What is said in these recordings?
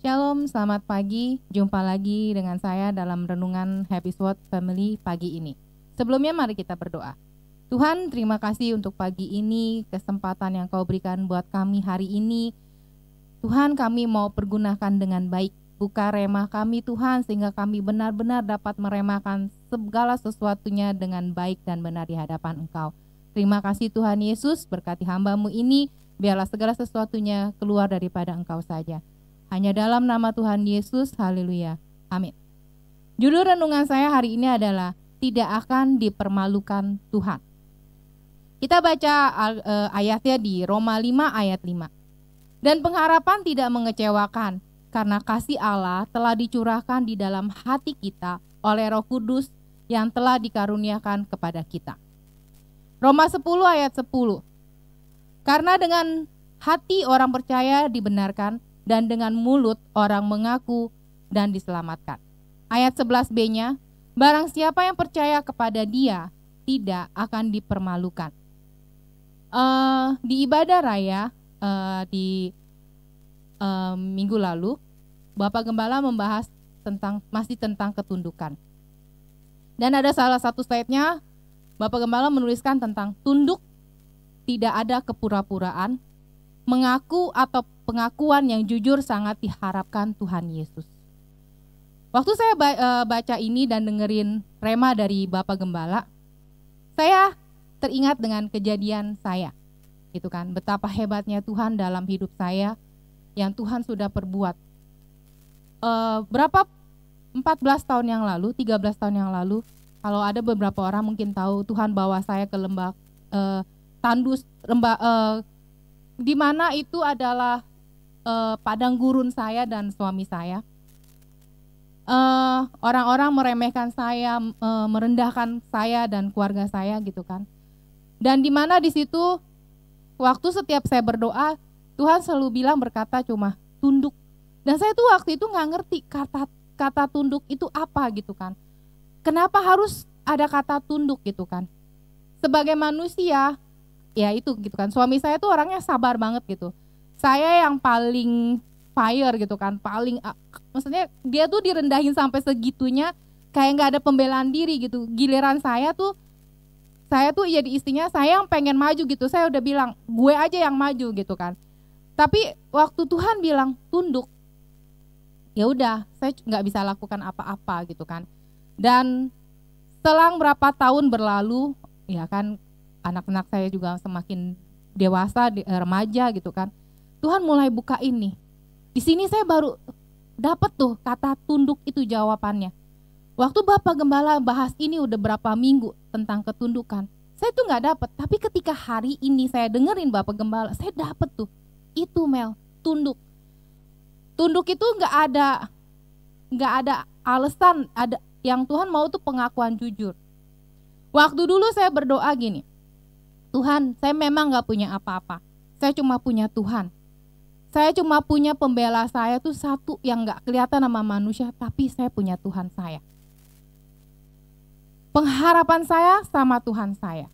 Shalom, selamat pagi. Jumpa lagi dengan saya dalam renungan Happy Sword Family pagi ini. Sebelumnya mari kita berdoa. Tuhan, terima kasih untuk pagi ini, kesempatan yang Kau berikan buat kami hari ini. Tuhan, kami mau pergunakan dengan baik. Buka remah kami Tuhan, sehingga kami benar-benar dapat meremahkan segala sesuatunya dengan baik dan benar di hadapan Engkau. Terima kasih Tuhan Yesus, berkati hamba-Mu ini, biarlah segala sesuatunya keluar daripada Engkau saja. Hanya dalam nama Tuhan Yesus, haleluya, amin. Judul renungan saya hari ini adalah tidak akan dipermalukan Tuhan. Kita baca ayatnya di Roma 5 ayat 5. Dan pengharapan tidak mengecewakan, karena kasih Allah telah dicurahkan di dalam hati kita oleh Roh Kudus yang telah dikaruniakan kepada kita. Roma 10 ayat 10. Karena dengan hati orang percaya dibenarkan, dan dengan mulut orang mengaku dan diselamatkan. Ayat 11b-nya, barang siapa yang percaya kepada Dia tidak akan dipermalukan. Di ibadah raya di minggu lalu, Bapak Gembala membahas masih tentang ketundukan. Dan ada salah satu slide-nya, Bapak Gembala menuliskan tentang tunduk, tidak ada kepura-puraan, mengaku atau pengakuan yang jujur sangat diharapkan Tuhan Yesus. Waktu saya baca ini dan dengerin rema dari Bapak Gembala, saya teringat dengan kejadian saya, gitu kan, betapa hebatnya Tuhan dalam hidup saya yang Tuhan sudah perbuat. Berapa 14 tahun yang lalu, 13 tahun yang lalu, kalau ada beberapa orang mungkin tahu, Tuhan bawa saya ke lembah Tandus, di mana itu adalah padang gurun saya dan suami saya. Orang-orang meremehkan saya, merendahkan saya dan keluarga saya, gitu kan. Dan di mana di situ waktu setiap saya berdoa, Tuhan selalu bilang berkata cuma tunduk. Dan saya tuh waktu itu nggak ngerti kata tunduk itu apa, gitu kan. Kenapa harus ada kata tunduk, gitu kan. Sebagai manusia, ya itu gitu kan, suami saya tuh orangnya sabar banget gitu. Saya yang paling fire gitu kan, maksudnya dia tuh direndahin sampai segitunya, kayak nggak ada pembelaan diri gitu. Giliran saya tuh jadi istrinya, saya yang pengen maju gitu. Saya udah bilang, gue aja yang maju gitu kan. Tapi waktu Tuhan bilang tunduk, ya udah, saya nggak bisa lakukan apa-apa gitu kan. Dan selang berapa tahun berlalu, ya kan, anak-anak saya juga semakin dewasa, remaja gitu kan. Tuhan mulai buka ini. Di sini saya baru dapat tuh kata tunduk itu jawabannya. Waktu Bapak Gembala bahas ini udah berapa minggu tentang ketundukan, saya tuh nggak dapat. Tapi ketika hari ini saya dengerin Bapak Gembala, saya dapat tuh. Itu Mel, tunduk. Tunduk itu nggak ada alasan. Ada yang Tuhan mau tuh pengakuan jujur. Waktu dulu saya berdoa gini, Tuhan, saya memang gak punya apa-apa. Saya cuma punya Tuhan. Saya cuma punya pembela saya tuh satu yang gak kelihatan sama manusia, tapi saya punya Tuhan saya. Pengharapan saya sama Tuhan saya.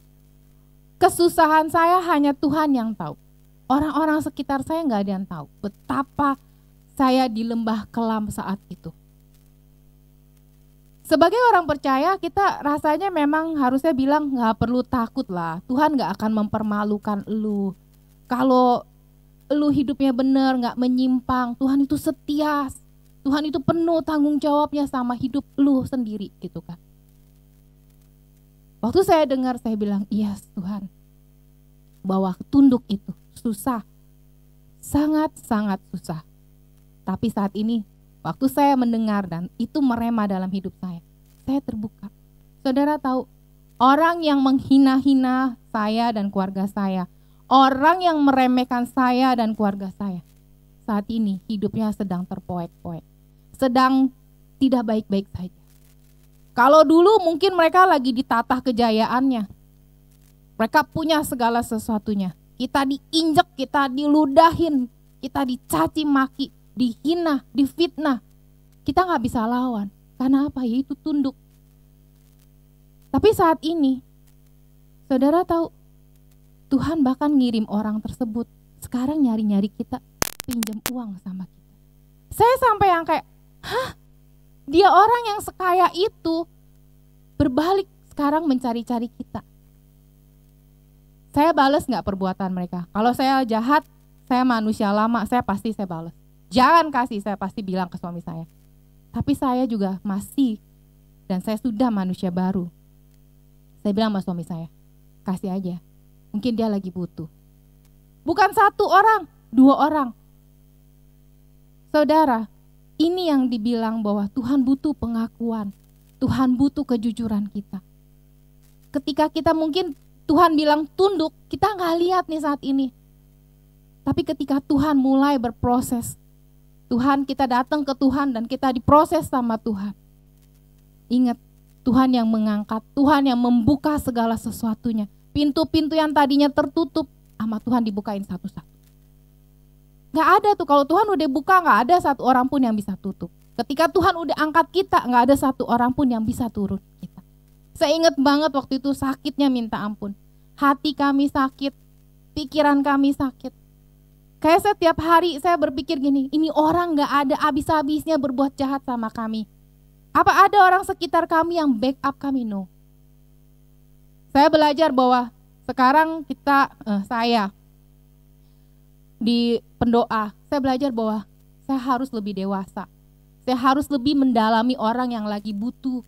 Kesusahan saya hanya Tuhan yang tahu. Orang-orang sekitar saya gak ada yang tahu betapa saya di lembah kelam saat itu. Sebagai orang percaya, kita rasanya memang harusnya bilang gak perlu takut lah. Tuhan gak akan mempermalukan elu. Kalau elu hidupnya benar, gak menyimpang, Tuhan itu setia. Tuhan itu penuh tanggung jawabnya sama hidup elu sendiri, gitu kan. Waktu saya dengar, saya bilang, yes Tuhan. Bahwa tunduk itu susah. Sangat-sangat susah. Tapi saat ini, waktu saya mendengar dan itu merema dalam hidup saya terbuka. Saudara tahu, orang yang menghina-hina saya dan keluarga saya, orang yang meremehkan saya dan keluarga saya, saat ini hidupnya sedang terpoek-poek, sedang tidak baik-baik saja. Kalau dulu mungkin mereka lagi ditatah kejayaannya, mereka punya segala sesuatunya, kita diinjek, kita diludahin, kita dicaci maki, dihina, difitnah, kita gak bisa lawan. Karena apa? Ya itu tunduk. Tapi saat ini, saudara tahu, Tuhan bahkan ngirim orang tersebut sekarang nyari-nyari kita, pinjam uang sama kita. Saya sampai yang kayak, hah? Dia orang yang sekaya itu berbalik sekarang mencari-cari kita. Saya balas nggak perbuatan mereka? Kalau saya jahat, saya manusia lama, saya pasti saya balas. Jangan kasih, saya pasti bilang ke suami saya. Tapi saya juga masih, dan saya sudah manusia baru. Saya bilang sama suami saya, kasih aja. Mungkin dia lagi butuh. Bukan 1 orang, 2 orang. Saudara, ini yang dibilang bahwa Tuhan butuh pengakuan. Tuhan butuh kejujuran kita. Ketika kita mungkin Tuhan bilang tunduk, kita nggak lihat nih saat ini. Tapi ketika Tuhan mulai berproses, Tuhan, kita datang ke Tuhan dan kita diproses sama Tuhan. Ingat, Tuhan yang mengangkat, Tuhan yang membuka segala sesuatunya. Pintu-pintu yang tadinya tertutup, sama Tuhan dibukain satu-satu. Gak ada tuh, kalau Tuhan udah buka gak ada 1 orang pun yang bisa tutup. Ketika Tuhan udah angkat kita, gak ada 1 orang pun yang bisa turun kita. Saya ingat banget waktu itu sakitnya minta ampun. Hati kami sakit, pikiran kami sakit. Kayak setiap hari saya berpikir gini, ini orang gak ada habis-habisnya berbuat jahat sama kami. Apa ada orang sekitar kami yang backup kami? No. Saya belajar bahwa sekarang saya di pendoa, saya belajar bahwa saya harus lebih dewasa. Saya harus lebih mendalami orang yang lagi butuh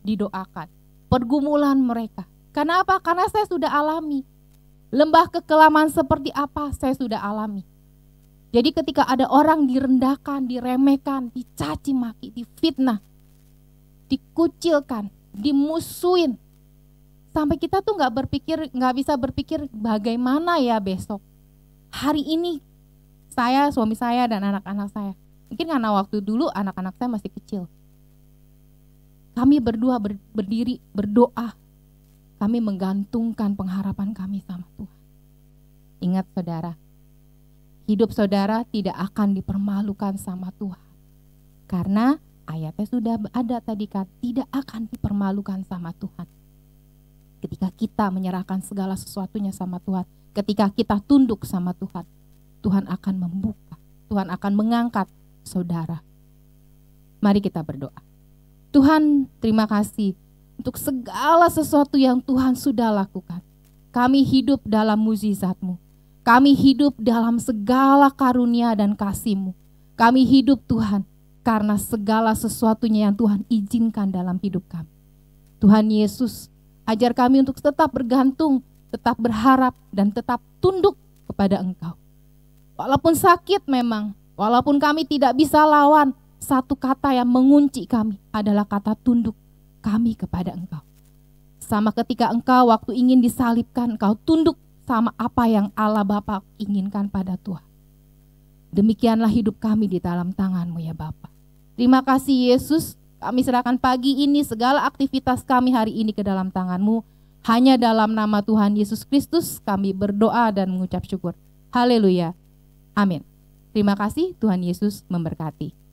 didoakan. Pergumulan mereka. Karena apa? Karena saya sudah alami. Lembah kekelaman seperti apa saya sudah alami. Jadi ketika ada orang direndahkan, diremehkan, dicaci maki, difitnah, dikucilkan, dimusuhin, sampai kita tuh nggak bisa berpikir bagaimana ya besok. Hari ini saya, suami saya dan anak-anak saya, mungkin karena waktu dulu anak-anak saya masih kecil, kami berdua berdiri berdoa, kami menggantungkan pengharapan kami sama Tuhan. Ingat saudara, hidup saudara tidak akan dipermalukan sama Tuhan, karena ayatnya sudah ada tadi kan, tidak akan dipermalukan sama Tuhan. Ketika kita menyerahkan segala sesuatunya sama Tuhan, ketika kita tunduk sama Tuhan, Tuhan akan membuka, Tuhan akan mengangkat saudara. Mari kita berdoa. Tuhan, terima kasih untuk segala sesuatu yang Tuhan sudah lakukan. Kami hidup dalam mukjizat-Mu. Kami hidup dalam segala karunia dan kasih-Mu. Kami hidup Tuhan karena segala sesuatunya yang Tuhan izinkan dalam hidup kami. Tuhan Yesus, ajar kami untuk tetap bergantung, tetap berharap, dan tetap tunduk kepada Engkau. Walaupun sakit memang, walaupun kami tidak bisa lawan, satu kata yang mengunci kami adalah kata tunduk kami kepada Engkau. Sama ketika Engkau waktu ingin disalibkan, Engkau tunduk sama apa yang Allah Bapa inginkan pada Tuhan. Demikianlah hidup kami di dalam tangan-Mu ya Bapa. Terima kasih Yesus, kami serahkan pagi ini segala aktivitas kami hari ini ke dalam tangan-Mu. Hanya dalam nama Tuhan Yesus Kristus kami berdoa dan mengucap syukur. Haleluya. Amin. Terima kasih, Tuhan Yesus memberkati.